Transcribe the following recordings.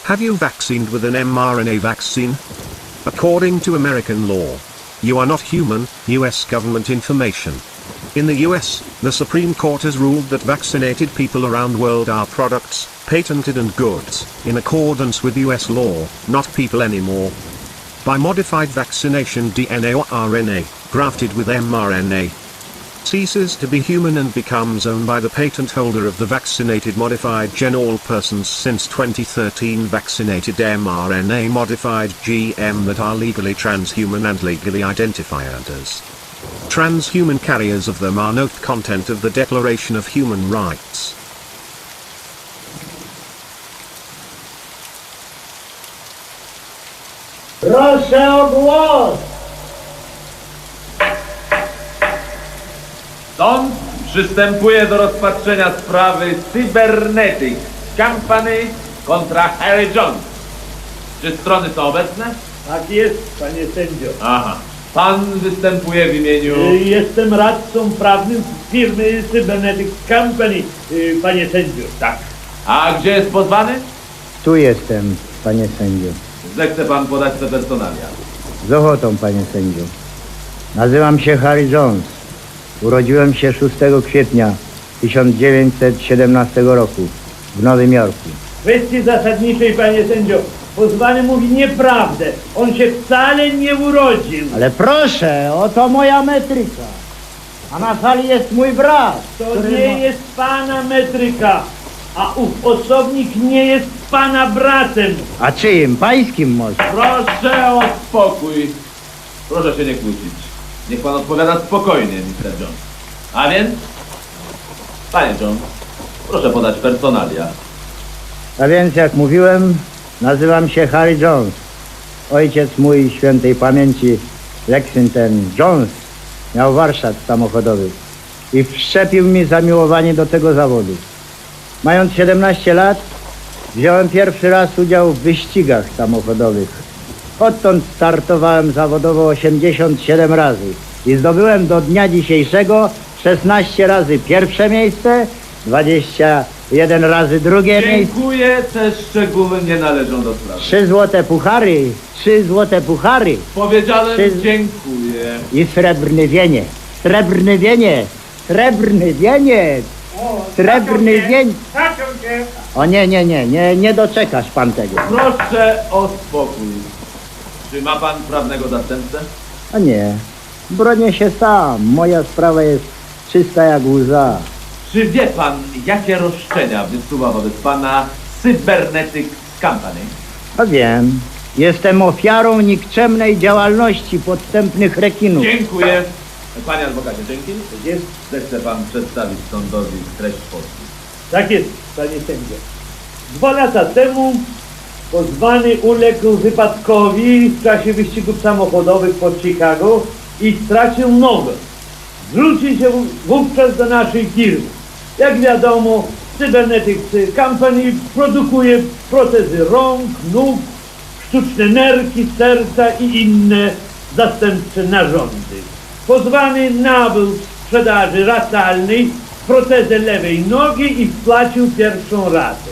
Have you vaccinated with an mRNA vaccine? According to American law, you are not human, US government information. In the US, the Supreme Court has ruled that vaccinated people around the world are products, patented and goods, in accordance with US law, not people anymore. By modified vaccination DNA or RNA, grafted with mRNA, ceases to be human and becomes owned by the patent holder of the vaccinated modified gen. All persons since 2013 vaccinated mRNA modified GM that are legally transhuman and legally identified as transhuman carriers of them are not content of the Declaration of Human Rights. Proszę o głos! Sąd przystępuje do rozpatrzenia sprawy Cybernetics Company kontra Harry Jones. Czy strony są obecne? Tak jest, panie sędzio. Aha. Pan występuje w imieniu... Jestem radcą prawnym firmy Cybernetics Company, panie sędzio. Tak. A gdzie jest pozwany? Tu jestem, panie sędzio. Zechce pan podać te personalia. Z ochotą, panie sędzio. Nazywam się Harry Jones. Urodziłem się 6 kwietnia 1917 roku w Nowym Jorku. W kwestii zasadniczej, panie sędzio, pozwany mówi nieprawdę. On się wcale nie urodził. Ale proszę, oto moja metryka. A na sali jest mój brat. To który nie jest pana metryka, a ów osobnik nie jest pana bratem. A czyim? Pańskim może? Proszę o spokój. Proszę się nie kłócić. Niech pan odpowiada spokojnie, Mr. Jones. A więc? Panie Jones, proszę podać personalia. A więc, jak mówiłem, nazywam się Harry Jones. Ojciec mój świętej pamięci, Lexington Jones, miał warsztat samochodowy i wszczepił mi zamiłowanie do tego zawodu. Mając 17 lat, wziąłem pierwszy raz udział w wyścigach samochodowych. Odtąd startowałem zawodowo 87 razy i zdobyłem do dnia dzisiejszego 16 razy pierwsze miejsce, 21 razy drugie miejsce, Dziękuję, te szczegóły nie należą do sprawy. 3 złote puchary, 3 złote puchary Powiedziałem Trzy- dziękuję. i srebrny wieniec. Srebrny wieniec, srebrny wieniec, srebrny wieniec. O nie doczekasz pan tego. Proszę o spokój. Czy ma pan prawnego zastępcę? A nie, bronię się sam, moja sprawa jest czysta jak łza. Czy wie pan, jakie roszczenia wysuwa wobec pana Cybernetics Company? A wiem, jestem ofiarą nikczemnej działalności podstępnych rekinów. Dziękuję. Panie adwokacie, dzięki. Zechce pan przedstawić sądowi treść pozwu. Tak jest, panie sędzio. 2 lata temu pozwany uległ wypadkowi w czasie wyścigów samochodowych pod Chicago i stracił nogę. Zwrócił się wówczas do naszej firmy. Jak wiadomo, Cybernetics Company produkuje protezy rąk, nóg, sztuczne nerki, serca i inne zastępcze narządy. Pozwany nabył w sprzedaży ratalnej protezę lewej nogi i wpłacił pierwszą ratę.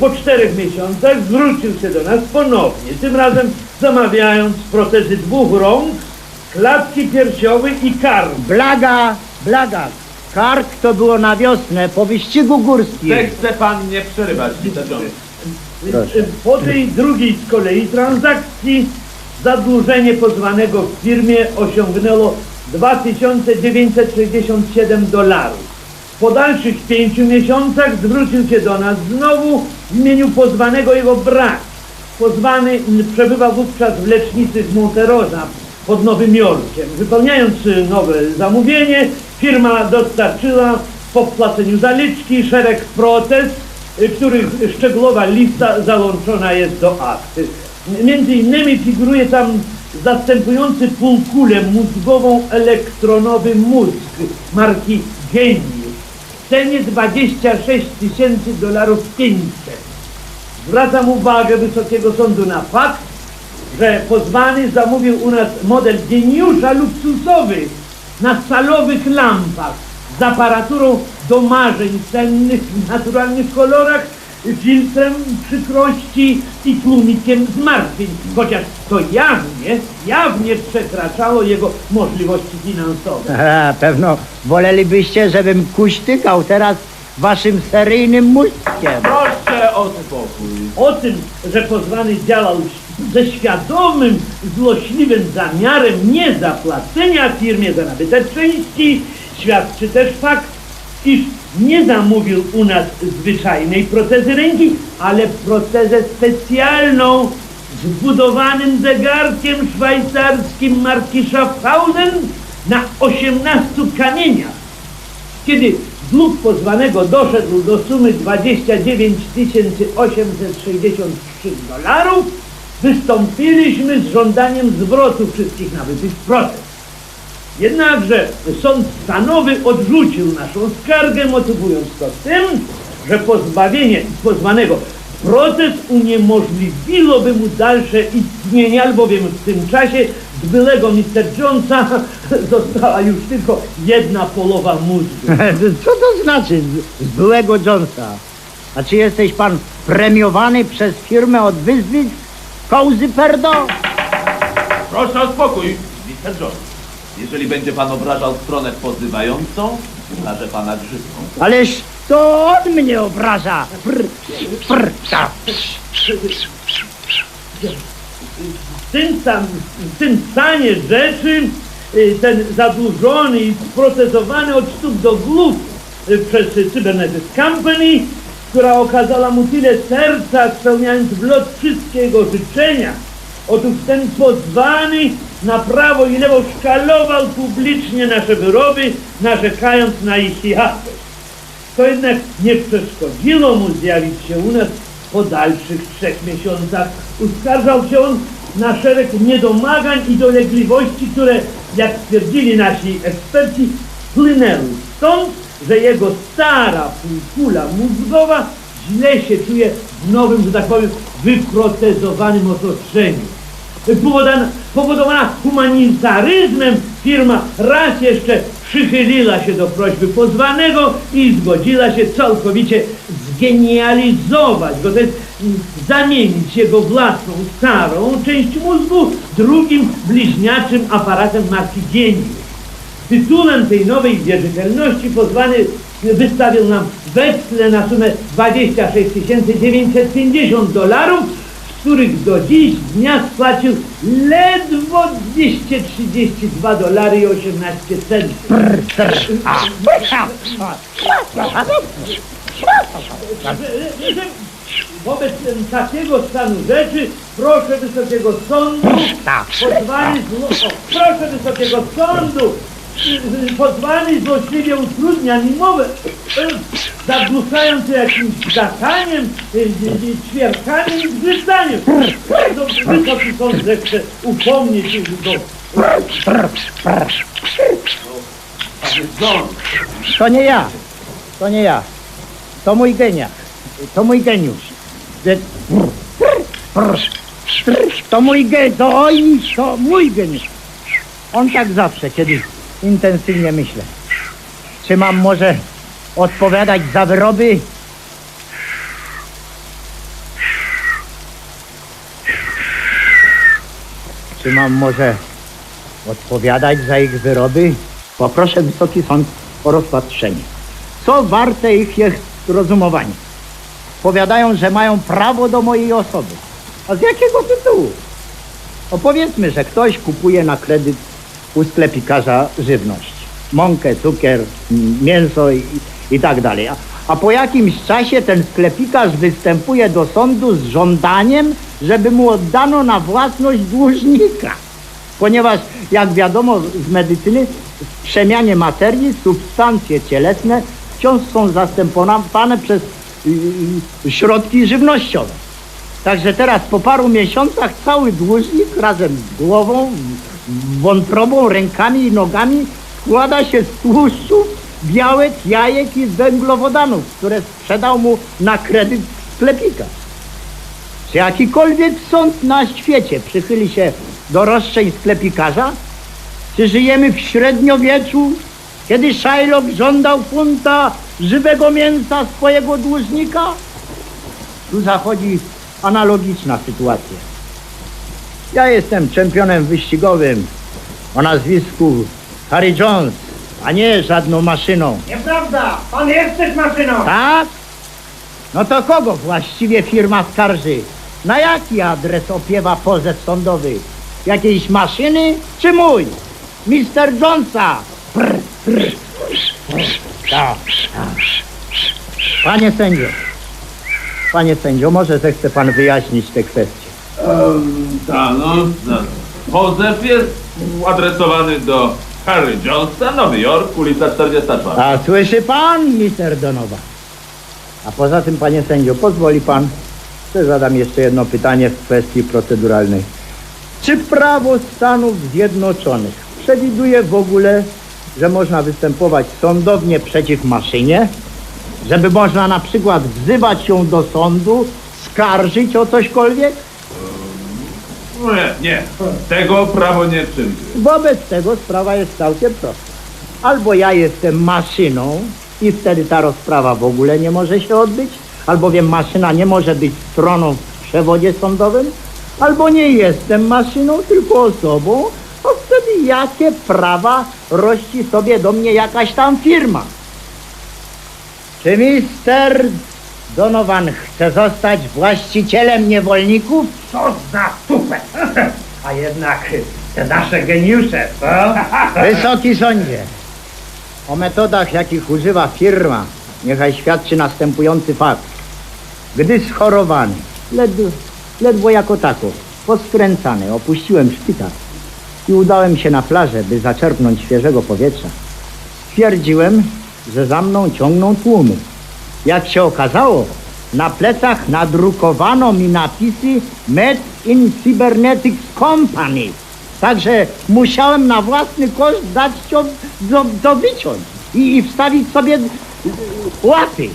Po 4 miesiącach zwrócił się do nas ponownie, tym razem zamawiając protezy 2 rąk, klatki piersiowej i kark. Blaga, kark to było na wiosnę po wyścigu górskim. Zechce pan nie przerywać, Mr. Jones. Proszę. Po tej drugiej z kolei transakcji zadłużenie pozwanego w firmie osiągnęło $2967. Po dalszych 5 miesiącach zwrócił się do nas znowu w imieniu pozwanego jego brat. Pozwany przebywał wówczas w lecznicy w Monterosa pod Nowym Jorkiem. Wypełniając nowe zamówienie, firma dostarczyła po wpłaceniu zaliczki szereg protez, których szczegółowa lista załączona jest do akty. Między innymi figuruje tam zastępujący półkulę mózgową elektronowy mózg marki Genius w cenie $26 500. Zwracam uwagę Wysokiego Sądu na fakt, że pozwany zamówił u nas model Geniusza luksusowy na stalowych lampach z aparaturą do marzeń sennych w naturalnych kolorach filtrem przykrości i tłumikiem zmartwień, chociaż to jawnie przekraczało jego możliwości finansowe. Pewno wolelibyście, żebym kuśtykał teraz waszym seryjnym mózgiem. Proszę o spokój. O tym, że pozwany działał ze świadomym, złośliwym zamiarem niezapłacenia firmie za nabyte części, świadczy też fakt, iż nie zamówił u nas zwyczajnej protezy ręki, ale protezę specjalną z wbudowanym zegarkiem szwajcarskim marki Schaffhausen na 18 kamieniach. Kiedy dług pozwanego doszedł do sumy 29 863 $, wystąpiliśmy z żądaniem zwrotu wszystkich nabytych protez. Jednakże sąd stanowy odrzucił naszą skargę, motywując to tym, że pozbawienie pozwanego protez uniemożliwiłoby mu dalsze istnienie, albowiem w tym czasie z bylego Mr. Jonesa została już tylko jedna połowa mózgu. Co to znaczy z byłego Jonesa? A czy jesteś pan premiowany przez firmę od wyzwisk Kołzy Perdo? Proszę o spokój, Mr. Jones. Jeżeli będzie pan obrażał stronę pozywającą, ukażę pana grzywką. Ależ to on mnie obraża. W tym stanie rzeczy ten zadłużony i sprotezowany od stóp do głów przez Cybernetic Company, która okazała mu tyle serca, spełniając w lot wszystkie jego życzenia. Otóż ten pozwany na prawo i lewo szkalował publicznie nasze wyroby, narzekając na ich jakość. To jednak nie przeszkodziło mu zjawić się u nas po dalszych 3 miesiącach. Uskarżał się on na szereg niedomagań i dolegliwości, które, jak stwierdzili nasi eksperci, płynęły stąd, że jego stara półkula mózgowa źle się czuje w nowym, że tak powiem, wyprotezowanym otoczeniu. Powodowana humanitaryzmem, firma raz jeszcze przychyliła się do prośby pozwanego i zgodziła się całkowicie zgenializować go, to jest zamienić jego własną starą część mózgu drugim bliźniaczym aparatem marki Genius. Tytułem tej nowej wierzytelności pozwany wystawił nam weksle na sumę 26 950 $, z których do dziś dnia spłacił ledwo 232 $ i 18 centów. Wobec takiego stanu rzeczy proszę Wysokiego Sądu, pozwany złośliwie utrudnia mi mowę, zagłuszając jakimś gataniem, ćwierkaniem i gryzaniem. Wysoki Sąd zechce upomnieć go. To nie ja. To mój geniusz. To mój geniusz. To mój geniusz. On tak zawsze, kiedy intensywnie myślę. Czy mam może odpowiadać za wyroby? Czy mam może odpowiadać za ich wyroby? Poproszę Wysoki Sąd o rozpatrzenie. Co warte ich jest rozumowanie? Powiadają, że mają prawo do mojej osoby. A z jakiego tytułu? Opowiedzmy, że ktoś kupuje na kredyt u sklepikarza żywność. Mąkę, cukier, mięso i tak dalej. A po jakimś czasie ten sklepikarz występuje do sądu z żądaniem, żeby mu oddano na własność dłużnika. Ponieważ, jak wiadomo z medycyny, w przemianie materii substancje cielesne wciąż są zastępowane przez środki żywnościowe. Także teraz po paru miesiącach cały dłużnik razem z głową, wątrobą, rękami i nogami składa się z tłuszczów, białek, jajek i węglowodanów, które sprzedał mu na kredyt sklepikarz. Czy jakikolwiek sąd na świecie przychyli się do roszczeń sklepikarza? Czy żyjemy w średniowieczu, kiedy Shylock żądał funta żywego mięsa swojego dłużnika? tu zachodzi analogiczna sytuacja. Ja jestem czempionem wyścigowym o nazwisku Harry Jones, a nie żadną maszyną. Nieprawda! Pan jesteś maszyną! Tak? No to kogo właściwie firma skarży? Na jaki adres opiewa pozew sądowy? Jakiejś maszyny czy mój? Mister Jonesa! Prr, prr, tak, tak. Panie sędzio, może zechce pan wyjaśnić tę kwestię. Tak, no. Pozew jest adresowany do Harry Jonesa, Nowy Jork, ulica 44. A słyszy pan, mister Donovan? A poza tym, panie sędzio, pozwoli pan, że zadam jeszcze jedno pytanie w kwestii proceduralnej. Czy prawo Stanów Zjednoczonych przewiduje w ogóle, że można występować sądownie przeciw maszynie? Żeby można na przykład wzywać ją do sądu, skarżyć o cośkolwiek? Nie. Tego prawo nie przewiduje. Wobec tego sprawa jest całkiem prosta. Albo ja jestem maszyną i wtedy ta rozprawa w ogóle nie może się odbyć, albowiem maszyna nie może być stroną w przewodzie sądowym, albo nie jestem maszyną, tylko osobą, to wtedy jakie prawa rości sobie do mnie jakaś tam firma? Czy mister Donovan chce zostać właścicielem niewolników? Co za tupet! A jednak te nasze geniusze, co? Wysoki sądzie, o metodach, jakich używa firma, niechaj świadczy następujący fakt. Gdy schorowany, ledwo jako tako, poskręcany, opuściłem szpital i udałem się na plażę, by zaczerpnąć świeżego powietrza, stwierdziłem, że za mną ciągną tłumy. Jak się okazało, na plecach nadrukowano mi napisy Made in Cybernetics Company. Także musiałem na własny koszt dać to wyciąć i wstawić sobie łapy.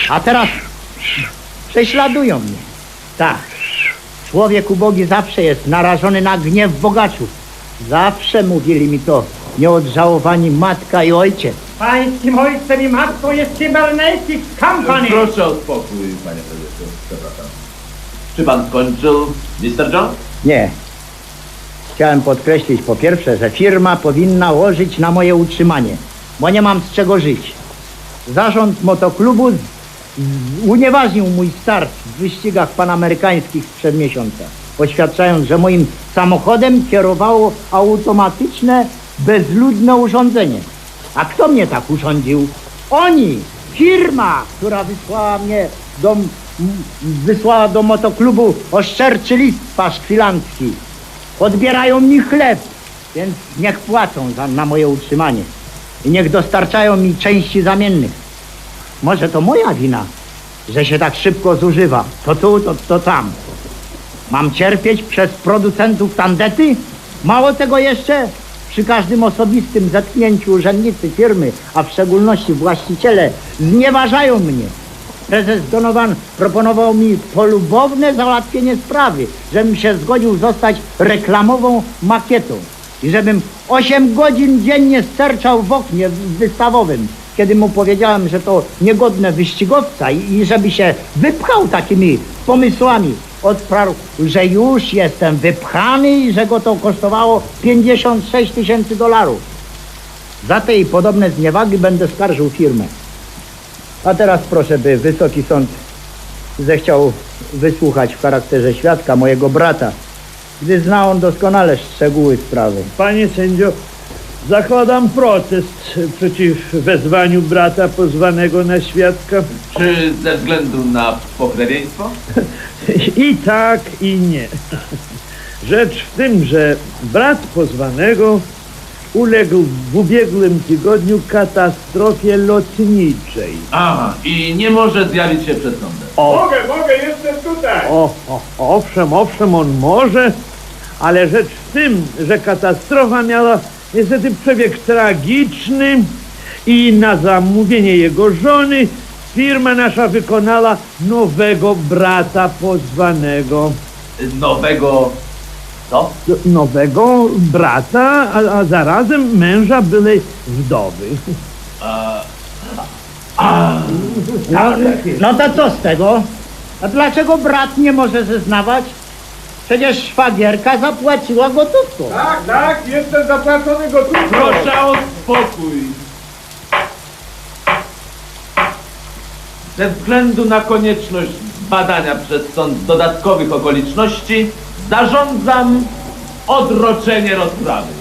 A teraz prześladują mnie. Tak, człowiek ubogi zawsze jest narażony na gniew bogaczów. Zawsze mówili mi to nieodżałowani matka i ojciec. Pańskim ojcem i matką jest Cybernetics Company! Proszę o spokój, panie prezesie. Przepraszam. Czy pan skończył, Mr. Jones? Nie. Chciałem podkreślić po pierwsze, że firma powinna łożyć na moje utrzymanie, bo nie mam z czego żyć. Zarząd motoklubu unieważnił mój start w wyścigach panamerykańskich sprzed miesiąca, oświadczając, że moim samochodem kierowało automatyczne, bezludne urządzenie. A kto mnie tak urządził? Oni! Firma, która wysłała do motoklubu oszczerczy list paszkwilancki. Odbierają mi chleb, więc niech płacą na moje utrzymanie i niech dostarczają mi części zamiennych. Może to moja wina, że się tak szybko zużywa. To tu, to tam. Mam cierpieć przez producentów tandety? Mało tego jeszcze, przy każdym osobistym zetknięciu urzędnicy firmy, a w szczególności właściciele, znieważają mnie. Prezes Donovan proponował mi polubowne załatwienie sprawy, żebym się zgodził zostać reklamową makietą i żebym 8 godzin dziennie sterczał w oknie wystawowym, kiedy mu powiedziałem, że to niegodne wyścigowca i żeby się wypchał takimi pomysłami. Odparł, że już jestem wypchany i że go to kosztowało $56 000. Za te i podobne zniewagi będę skarżył firmę. A teraz proszę, by Wysoki Sąd zechciał wysłuchać w charakterze świadka mojego brata, gdy zna on doskonale szczegóły sprawy. Panie sędzio, zakładam proces przeciw wezwaniu brata pozwanego na świadka. Czy ze względu na pokrewieństwo? I tak, i nie. Rzecz w tym, że brat pozwanego uległ w ubiegłym tygodniu katastrofie lotniczej. Aha, i nie może zjawić się przed sądem. Mogę, jestem tutaj. Owszem, on może, ale rzecz w tym, że katastrofa miała niestety przebieg tragiczny i na zamówienie jego żony firma nasza wykonała nowego brata pozwanego. Nowego... co? Nowego brata, a zarazem męża byłej wdowy. No to co z tego? A dlaczego brat nie może zeznawać? Przecież szwagierka zapłaciła gotówką. Tak, tak, jestem zapłacony gotówką. Proszę o spokój. Ze względu na konieczność badania przez sąd dodatkowych okoliczności zarządzam odroczenie rozprawy.